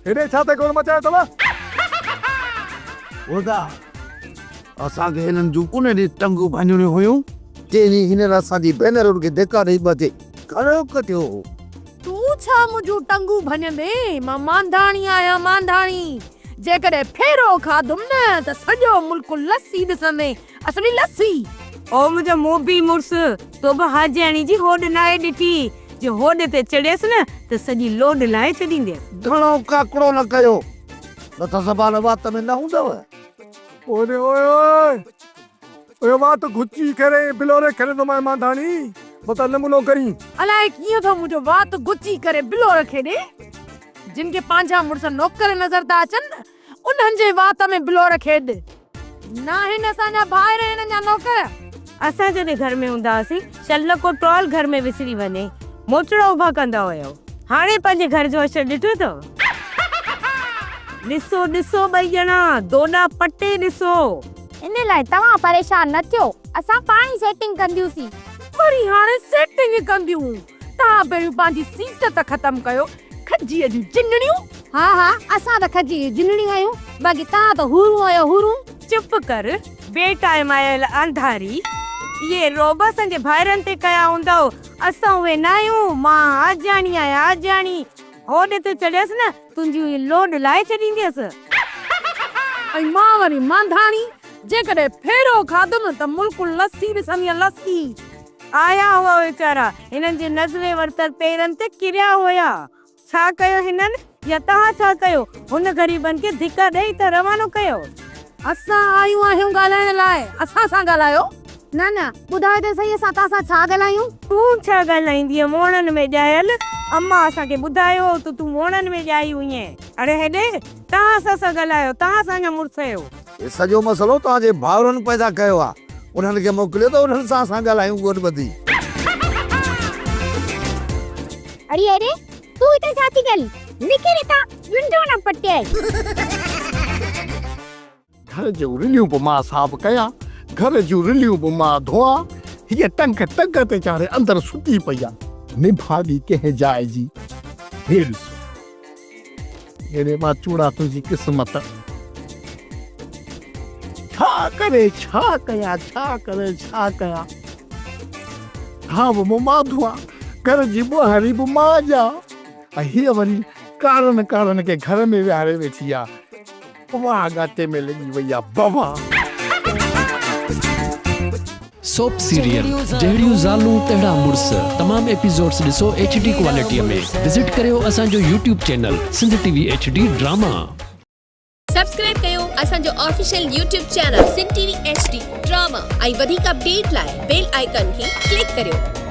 हेॾे छा ते कोन मचायो अथव? ओदा असांखे हिननि जूं उन ॾींहुं टंगूं भञणियूं हुयूं, चई हींअर असांजी भेनरुनि खे धिका ॾेई ॿधे घणो कटियो। तूं छा मुंहिंजूं टंगूं भञंदे? मां मांधाणी आहियां, मांधाणी। जेकॾहिं फेरो खाधुमि न त सॼो मुल्क लस्सी ॾिसंदे, असली लस्सी। ओ मुंहिंजो मोबी मुड़ुस, तो बि हाजियाणी जी होॾ नाहे ॾिठी। जो होॾ ते चढ़ियसि न त सॼी लोड लाहे छॾींदे। घणो काकड़ो न कयो, न त ज़बान वात में न हूंदव। ओए ओए ओए वात गुची करे बिलोरे करे तो मैं मांधाणी बता नमूनो करी। अलाए कीअं थो मुंहिंजो वात गुची करे बिलो रखे ॾे। जिन खे पंहिंजा मुड़ुस नौकर नज़र था अचनि, उन्हनि जे वात में बिलो रखे ॾे। न आहिनि असांजा भाइर हिननि जा नौकर। असां जॾहिं घर में हूंदा हुआसीं, शल को टॉल घर में विसिरी वञे, मोचड़ा उभा कंदा हुयो। हाणे पंहिंजे घर जो असर ॾिठो अथव? ॾिसो ॾिसो ॿई ॼणा दोना पटे ॾिसो। इन लाइ तव्हां परेशान न थियो, असां पाण ई सेटिंग कंदियूंसीं। वरी हाणे सेटिंग कंदियूं? तव्हां पहिरियों पंहिंजी सीट त ख़तम कयो। खजीअ जूं जिनड़ियूं। हा असां त खजी जिनड़ियूं आहियूं, बाक़ी तव्हां त हुरूं आहियो हुरूं। चुप कर बेटाइम आयल अंधारी। ये रोब असांजे भाइरनि ते कया हूंदव, असां उहे न आहियूं। मां आजाणी आहियां, आजाणी। होॾे ते चढ़ियसि न, तुंहिंजी लोड लाहे छॾींदसि। ऐं मां वरी मांधाणी, जेकॾहिं फेरो खाधुमि त मुल्क लस्सी ॾिसंदी, लस्सी। आया हुआ वीचारा, हिननि जे नज़रे वरतल पेरनि ते किरिया हुया। छा कयो हिननि, या तव्हां छा कयो? हुन ग़रीबनि खे धिका ॾेई त रवानो कयो। असां आयूं आहियूं ॻाल्हाइण लाइ, असां सां ॻाल्हायो। न ॿुधायो त सही, असां तव्हां सां छा ॻाल्हायूं? तूं छा ॻाल्हाईंदीअ मोड़नि में ॼायल? अम्मा असांखे ॿुधायो त तूं मोड़नि में ॼाई हुई। अरे हेॾे तव्हां असां सां ॻाल्हायो, तव्हां असांजा मुड़ुस आहियो। हे सॼो मसलो तव्हांजे भाउरनि पैदा कयो आहे। उन्हनि खे मोकिलियो त उन्हनि सां असां ॻाल्हायूं ॻोठ ॿधी। अरे तूं हिते छा थी करी? निकिरी ता विंडो न पटे। घर जूं रिलियूं बि मां साफ़ कयां, घर जूं रिलियूं बि मां धोआ। हीअ टंग ते चाढ़े अंदरि सुती पई आहे, निभागी कंहिं जाइ जी। हेॾे मां चूड़ा तुंहिंजी क़िस्मत। छा करे छा कयां, छा करे छा कयां। हा बि मां धोआ, घर जी ॿुहारी बि मां ॼा। ऐं हीअ वरी कारण खे घर में विहारे वेठी आहे। वाह गाते में लगी वही बाबा। सोप सीरियल जहिड़ियूं ज़ालूं तहिड़ा मुड़ुस तमाम एपिसोड्स ॾिसो HD क्वालिटीअ में। विज़िट करियो असांजो YouTube channel Sindh TV HD drama. Subscribe कयो असांजो official YouTube channel Sindh TV HD drama. ऐं वधीक अपडेट लाइ बेल आइकन खे क्लिक करियो।